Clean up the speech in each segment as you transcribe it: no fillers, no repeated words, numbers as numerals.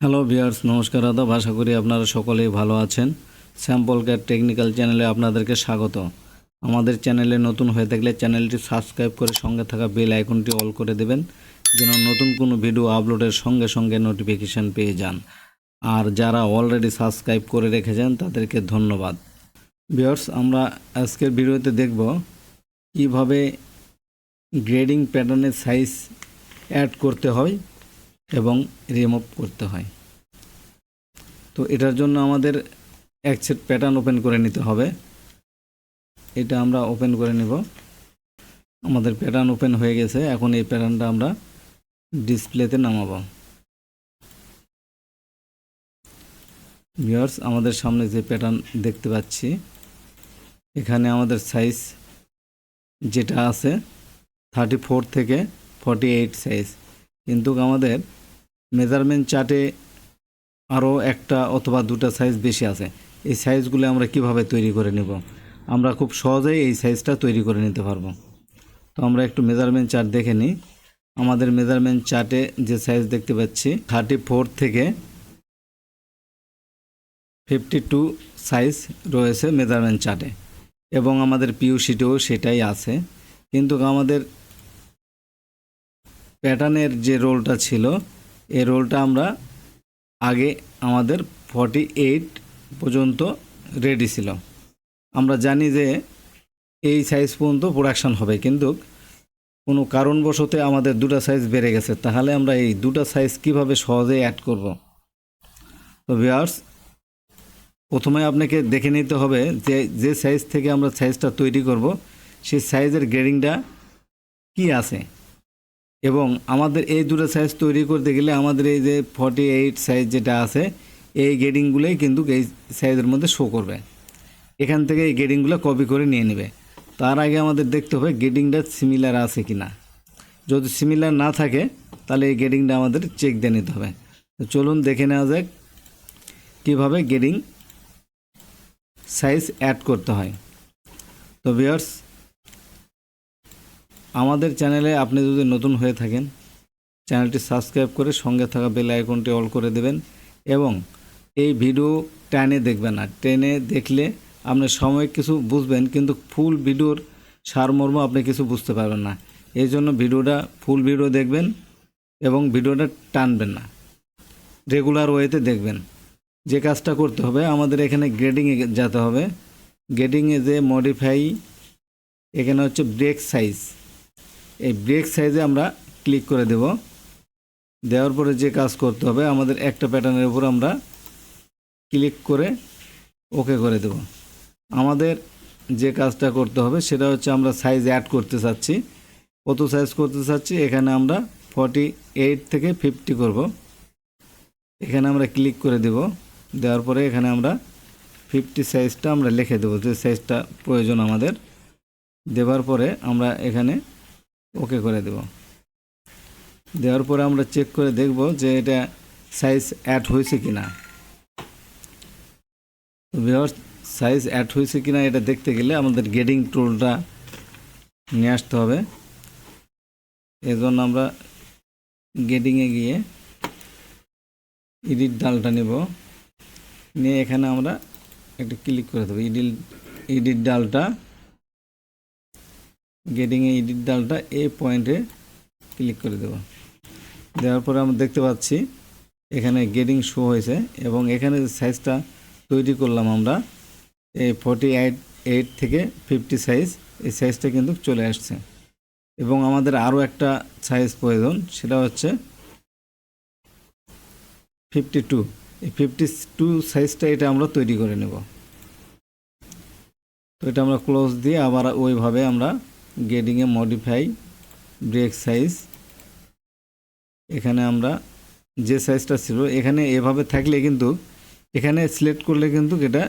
Hello viewers, নমস্কার আদাব। আশা করি আপনারা সকলেই ভালো আছেন। স্যাম্পল ক্যাট টেকনিক্যাল চ্যানেলে আপনাদেরকে স্বাগত। আমাদের চ্যানেলে নতুন হয়ে থাকলে চ্যানেলটি সাবস্ক্রাইব করে সঙ্গে থাকা বেল আইকনটি অল করে দেবেন, যেন নতুন কোনো ভিডিও আপলোডের সঙ্গে সঙ্গে নোটিফিকেশান পেয়ে যান। আর যারা অলরেডি সাবস্ক্রাইব করে রেখেছেন তাদেরকে ধন্যবাদ। ভিউয়ার্স, আমরা আজকের ভিডিওতে দেখব কিভাবে গ্রেডিং প্যাটার্নের সাইজ অ্যাড করতে হয় এবং রিমুভ করতে হয়। তো এটার জন্য আমাদের এক সেট প্যাটার্ন ওপেন করে নিতে হবে। এটা আমরা ওপেন করে নেব। আমাদের প্যাটার্ন ওপেন হয়ে গেছে। এখন এই প্যাটার্নটা আমরা ডিসপ্লেতে নামাবো। ভিউয়ার্স, আমাদের সামনে যে প্যাটার্ন দেখতে পাচ্ছি, এখানে আমাদের সাইজ যেটা আছে 34 থেকে 48 সাইজ, কিন্তু আমাদের মেজারমেন্ট চার্টে আরও একটা অথবা দুটা সাইজ বেশি আছে। এই সাইজগুলো আমরা কিভাবে তৈরি করে নেব? আমরা খুব সহজেই এই সাইজটা তৈরি করে নিতে পারবো। তো আমরা একটু মেজারমেন্ট চার্ট দেখে নিই। আমাদের মেজারমেন্ট চার্টে যে সাইজ দেখতে পাচ্ছি 34 থেকে 52 সাইজ রয়েছে মেজারমেন্ট চার্টে, এবং আমাদের পিউ শিটেও সেটাই আছে। কিন্তু আমাদের প্যাটার্নের যে রোলটা ছিল, এই রোলটা আমরা আগে আমাদের 48 পর্যন্ত রেডি ছিল। আমরা জানি যে এই সাইজ পর্যন্ত প্রোডাকশান হবে, কিন্তু কোনো কারণবশত আমাদের দুটো সাইজ বেড়ে গেছে। তাহলে আমরা এই দুটো সাইজ কিভাবে সহজে অ্যাড করব? তো ভিউয়ার্স, প্রথমে আপনাকে দেখে নিতে হবে যে সাইজ থেকে আমরা সাইজটা তৈরি করব, সেই সাইজের গ্রেডিংটা কি আছে। এবং আমাদের এই দুটো সাইজ তৈরি করতে গেলে আমাদের এই যে 48 সাইজ যেটা আছে, এই গ্রেডিংগুলোই কিন্তু এই সাইজের মধ্যে শো করবে। এখান থেকে এই গ্রেডিংগুলো কপি করে নিয়ে নেবে। তার আগে আমাদের দেখতে হবে গ্রেডিংটা সিমিলার আছে কি না। যদি সিমিলার না থাকে তাহলে এই গ্রেডিংটা আমাদের চেক দিয়ে নিতে হবে। তো চলুন দেখে নেওয়া যাক কীভাবে গ্রেডিং সাইজ অ্যাড করতে হয়। তো ভিউয়ার্স, আমাদের চ্যানেলে আপনি যদি নতুন হয়ে থাকেন, চ্যানেলটি সাবস্ক্রাইব করে সঙ্গে থাকা বেল আইকনটি অল করে দেবেন, এবং এই ভিডিও টেনে দেখবেন না। টেনে দেখলে আপনি সাময়িক কিছু বুঝবেন, কিন্তু ফুল ভিডিওর সারমর্ম আপনি কিছু বুঝতে পারবেন না। এই জন্য ভিডিওটা ফুল ভিডিও দেখবেন এবং ভিডিওটা টানবেন না, রেগুলার ওয়েতে দেখবেন। যে কাজটা করতে হবে, আমাদের এখানে গ্রেডিংয়ে যেতে হবে। গ্রেডিংয়ে যে মডিফাই, এখানে হচ্ছে ব্রেক সাইজ। এই ব্রেক সাইজে আমরা ক্লিক করে দেব। দেওয়ার পরে যে কাজ করতে হবে, আমাদের একটা প্যাটার্নের উপর আমরা ক্লিক করে ওকে করে দেব। আমাদের যে কাজটা করতে হবে সেটা হচ্ছে আমরা সাইজ অ্যাড করতে চাচ্ছি। কত সাইজ করতে চাচ্ছি? এখানে আমরা 48 থেকে 50 করব। এখানে আমরা ক্লিক করে দেব। দেওয়ার পরে এখানে আমরা 50 সাইজটা আমরা লিখে দেব, যে সাইজটা প্রয়োজন আমাদের। দেওয়ার পরে আমরা এখানে ওকে করে দেব। দেওয়ার পরে আমরা চেক করে দেখব যে এটা সাইজ অ্যাড হয়েছে কিনা। ভিউয়ার্স, সাইজ অ্যাড হয়েছে কিনা এটা দেখতে গেলে আমাদের গ্রেডিং টুলটা নিয়ে আসতে হবে। এজন্য আমরা গ্রেডিংয়ে গিয়ে এডিট ডালটা নেব, নিয়ে এখানে আমরা একটা ক্লিক করে দেবো। এডিট ডালটা, গ্রেডিংয়ে এডিট ডালটা এই পয়েন্টে ক্লিক করে দেব। দেওয়ার পরে আমরা দেখতে পাচ্ছি এখানে গ্রেডিং শো হয়েছে, এবং এখানে যে সাইজটা তৈরি করলাম আমরা, এই 48 থেকে 50 সাইজ, এই সাইজটা কিন্তু চলে আসছে। এবং আমাদের আরও একটা সাইজ প্রয়োজন, সেটা হচ্ছে 52। এই 52 সাইজটা এটা আমরা তৈরি করে নেব। তো এটা আমরা ক্লোজ দিয়ে আবার ওইভাবে আমরা গ্রেডিংয়ে মডিফাই ব্রেক সাইজ, এখানে আমরা যে সাইজটা ছিল এখানে এভাবে থাকলে কিন্তু এখানে সিলেক্ট করলে কিন্তু এটা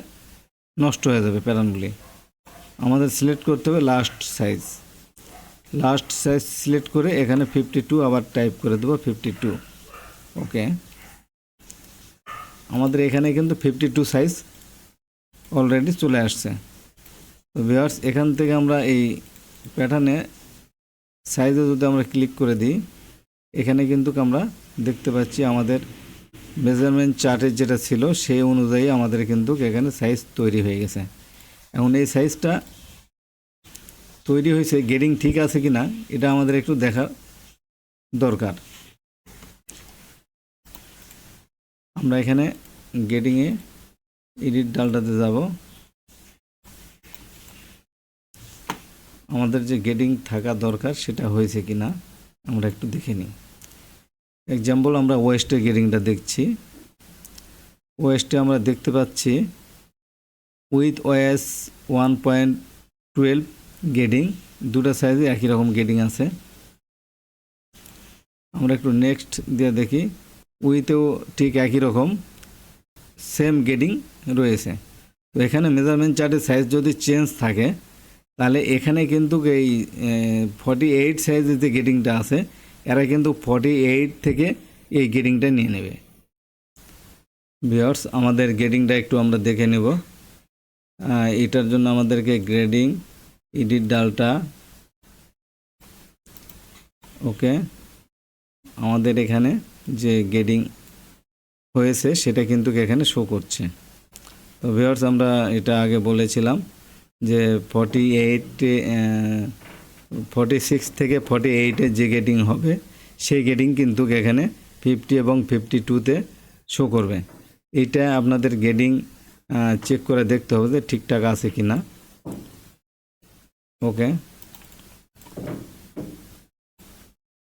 নষ্ট হয়ে যাবে প্যাটার্নগুলি। আমাদের সিলেক্ট করতে হবে last size. Last size select করে এখানে 52 আবার টাইপ করে দেবো, 52। ওকে, আমাদের এখানে কিন্তু 52 সাইজ অলরেডি চলে আসছে। তো ভিউয়ার্স, এখান থেকে আমরা এই প্যাটার্নে সাইজে যদি আমরা ক্লিক করে দিই, এখানে কিন্তু আমরা দেখতে পাচ্ছি আমাদের মেজারমেন্ট চার্টে যেটা ছিল সেই অনুযায়ী আমাদের কিন্তু এখানে সাইজ তৈরি হয়ে গেছে। এখন এই সাইজটা তৈরি হয়েছে, গেডিং ঠিক আছে কি না এটা আমাদের একটু দেখা দরকার। আমরা এখানে গেডিংয়ে এডিট ডালটাতে যাব। আমাদের যে গেডিং থাকা দরকার সেটা হয়েছে কি না আমরা একটু দেখে নিই। এক্সাম্পল আমরা ওয়েস্টের গেডিংটা দেখছি। ওয়েস্টে আমরা দেখতে পাচ্ছি উইথ ওএস 1.12 গেডিং, দুটো সাইজে একই রকম গেডিং আছে। আমরা একটু নেক্সট দিয়ে দেখি, উইথেও ঠিক একই রকম সেম গেডিং রয়েছে। তো এখানে মেজারমেন্ট চার্টের সাইজ যদি চেঞ্জ থাকে তাহলে এখানে কিন্তু এই 48 সাইজের যে গেডিংটা আছে এরা কিন্তু 48 থেকে এই গেডিংটা নিয়ে নেবে। ভিউয়ার্স, আমাদের গেডিংটা একটু আমরা দেখে নেব। এটার জন্য আমাদেরকে গ্রেডিং এডিট ডালটা, ওকে, আমাদের এখানে যে গেডিং হয়েছে সেটা কিন্তু এখানে শো করছে। তো ভিউয়ার্স, আমরা এটা আগে বলেছিলাম যে 46 থেকে 48-এর যে গেডিং হবে সেই গেডিং কিন্তু এখানে 50 এবং 52-তে শো করবে। এইটা আপনাদের গেডিং চেক করে দেখতে হবে যে ঠিকঠাক আছে কি না। ওকে,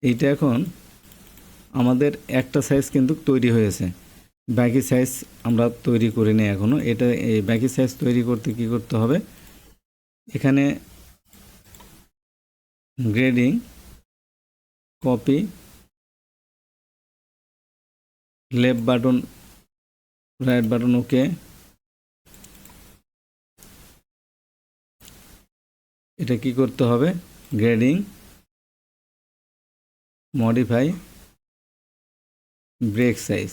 এইটা এখন আমাদের একটা সাইজ কিন্তু তৈরি হয়েছে, বাকি সাইজ আমরা তৈরি করিনি এখনও। এটা এই বাকি সাইজ তৈরি করতে কি করতে হবে, এখানে grading, copy, left button, right button, okay, এটা কি করতে হবে, grading, modify, break size,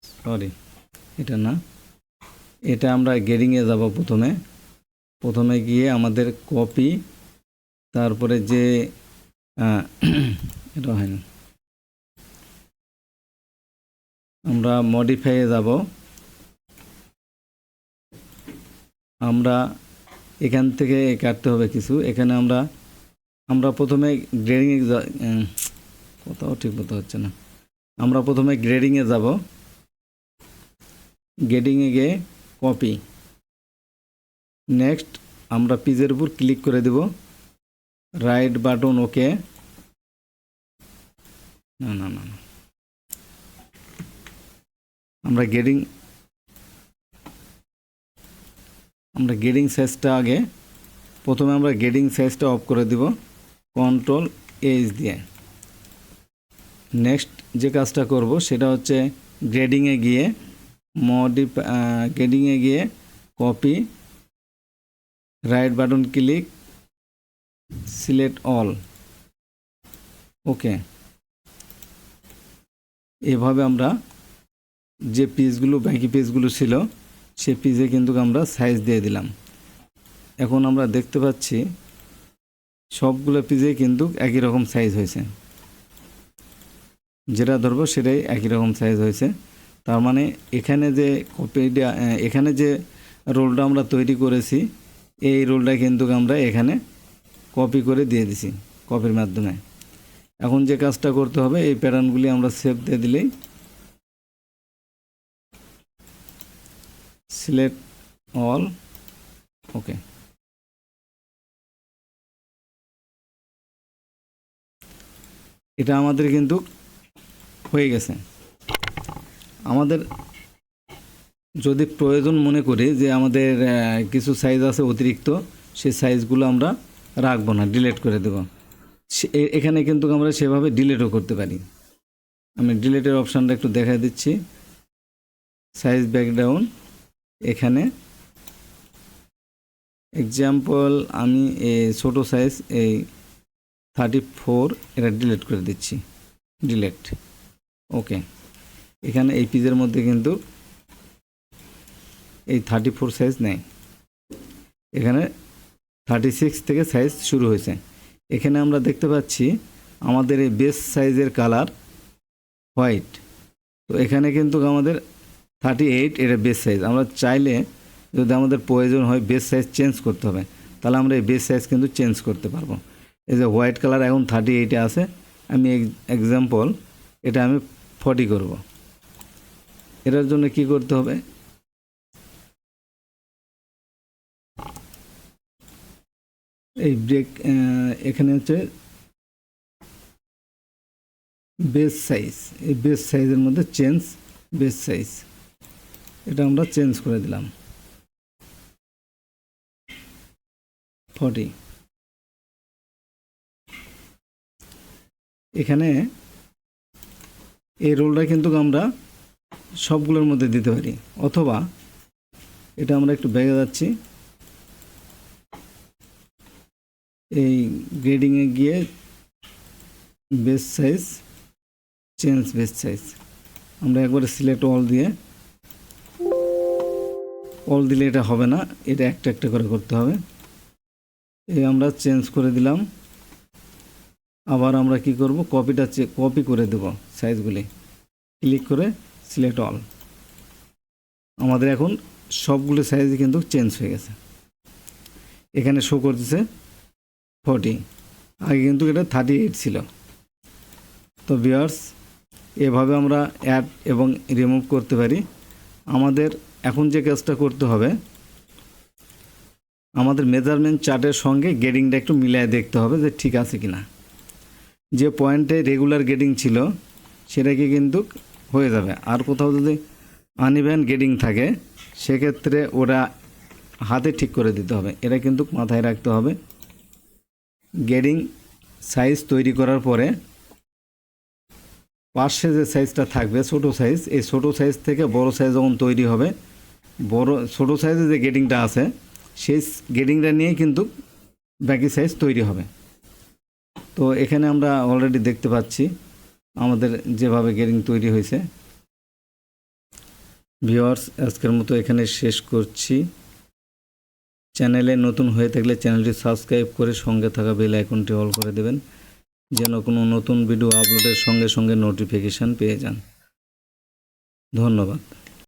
sorry এটা না, এটা আমরা গ্রেডিংয়ে যাব। প্রথমে গিয়ে আমাদের কপি, তারপরে যে এটা হয়নি, আমরা মডিফাইয়ে যাব। আমরা এখান থেকে কাটতে হবে কিছু। এখানে আমরা প্রথমে গ্রেডিংয়ে কোথাও ঠিক মতো হচ্ছে না। আমরা প্রথমে গ্রেডিংয়ে যাব, গ্রেডিংয়ে গিয়ে কপি, নেক্সট আমরা পেজের উপর ক্লিক করে দেব, রাইট বাটন, ওকে, না না না, আমরা গ্রেডিং সাইজটা আগে প্রথমে আমরা গ্রেডিং সাইজটা অফ করে দিব Ctrl+H দিয়ে। নেক্সট যে কাজটা করব সেটা হচ্ছে গ্রেডিংয়ে গিয়ে গ্রেডিংয়ে গিয়ে copy, right button click, select all, okay. এভাবে আমরা যে পেজগুলো বাকি পেজগুলো ছিল সে পেজে কিন্তু আমরা সাইজ দিয়ে দিলাম। এখন আমরা দেখতে পাচ্ছি সবগুলো পেজে কিন্তু একই রকম সাইজ হয়েছে, যেটা ধরবো সেটাই একই রকম সাইজ হয়েছে। তার মানে এখানে যে কপিটা, এখানে যে রোলটা আমরা তৈরি করেছি এই রোলটা কিন্তু আমরা এখানে কপি করে দিয়ে দিছি কপির মাধ্যমে। এখন যে কাজটা করতে হবে, এই প্যাটার্নগুলি আমরা সেভ দিয়ে দিলেই, সিলেক্ট অল, ওকে। এটা আমাদের কিন্তু হয়ে গেছে। আমাদের যদি প্রয়োজন মনে করি যে আমাদের কিছু সাইজ আছে অতিরিক্ত, সেই সাইজগুলো আমরা রাখবো না, ডিলিট করে দেব। এখানে কিন্তু আমরা সেভাবে ডিলিটও করতে পারি। আমি ডিলিটের অপশানটা একটু দেখাই দিচ্ছি। সাইজ ব্যাকগ্রাউন্ড, এখানে এক্সাম্পল আমি ছোট সাইজ এই 34 এটা ডিলিট করে দিচ্ছি, ডিলিট, ওকে। এখানে এই পেজের মধ্যে কিন্তু এই 34 সাইজ নেই, এখানে 36 থেকে সাইজ শুরু হয়েছে। এখানে আমরা দেখতে পাচ্ছি আমাদের এই বেস সাইজের কালার হোয়াইট, তো এখানে কিন্তু আমাদের 38 এটা বেস সাইজ। আমরা চাইলে যদি আমাদের প্রয়োজন হয় বেস সাইজ চেঞ্জ করতে হবে, তাহলে আমরা এই বেস সাইজ কিন্তু চেঞ্জ করতে পারবো। এই যে হোয়াইট কালার এখন 38-এ আছে, আমি এক্সাম্পল এটা আমি 40 করব। এটার জন্য কি করতে হবে, এই ব্রেক এখানে হচ্ছে বেস সাইজ, এই বেস সাইজের মধ্যে চেঞ্জ বেস সাইজ, এটা আমরা চেঞ্জ করে দিলাম 40। এখানে এই রোলটা কিন্তু আমরা সবগুলোর মধ্যে দিতে পারি, অথবা এটা আমরা একটু ব্যাগে যাচ্ছি, এই গ্রেডিংয়ে গিয়ে base size change base size আমরা একবারে সিলেক্ট অল দিলে এটা হবে না, এটা একটা একটা করে করতে হবে। এই আমরা চেঞ্জ করে দিলাম। আবার আমরা কি করব, কপি করে দেব সাইজগুলি, ক্লিক করে সিলেক্ট অল। আমাদের এখন সবগুলো সাইজ কিন্তু চেঞ্জ হয়ে গেছে। এখানে শো করতেছে 40, আগে কিন্তু এটা 38 ছিল। তো ভিউয়ার্স, এভাবে আমরা অ্যাড এবং রিমুভ করতে পারি। আমাদের এখন যে কাজটা করতে হবে, আমাদের মেজারমেন্ট চার্টের সঙ্গে গ্রেডিংটা একটু মিলিয়ে দেখতে হবে যে ঠিক আছে কিনা। যে পয়েন্টে রেগুলার গ্রেডিং ছিল সেটাকে কিন্তু হয়ে যাবে। আর কোথাও যদি আনইভেন গ্রেডিং থাকে সেক্ষেত্রে ওরা হাতে ঠিক করে দিতে হবে। এটা কিন্তু মাথায় রাখতে হবে। গ্রেডিং সাইজ তৈরি করার পরে পাশে যে সাইজটা থাকবে ছোট সাইজ, এই ছোট সাইজ থেকে বড় সাইজ যখন তৈরি হবে, ছোট সাইজে যে গ্রেডিংটা আছে সেই গ্রেডিংটা নিয়ে কিন্তু বাকি সাইজ তৈরি হবে। তো এখানে আমরা অলরেডি দেখতে পাচ্ছি আমাদের যেভাবে গ্রেডিং তৈরি হয়েছে। ভিউয়ার্স, আজকের মতো এখানে শেষ করছি। চ্যানেলে নতুন হয়ে থাকলে চ্যানেলটি সাবস্ক্রাইব করে সঙ্গে থাকা বেল আইকনটি অল করে দেবেন, যেন কোনো নতুন ভিডিও আপলোডের সঙ্গে সঙ্গে নোটিফিকেশান পেয়ে যান। ধন্যবাদ।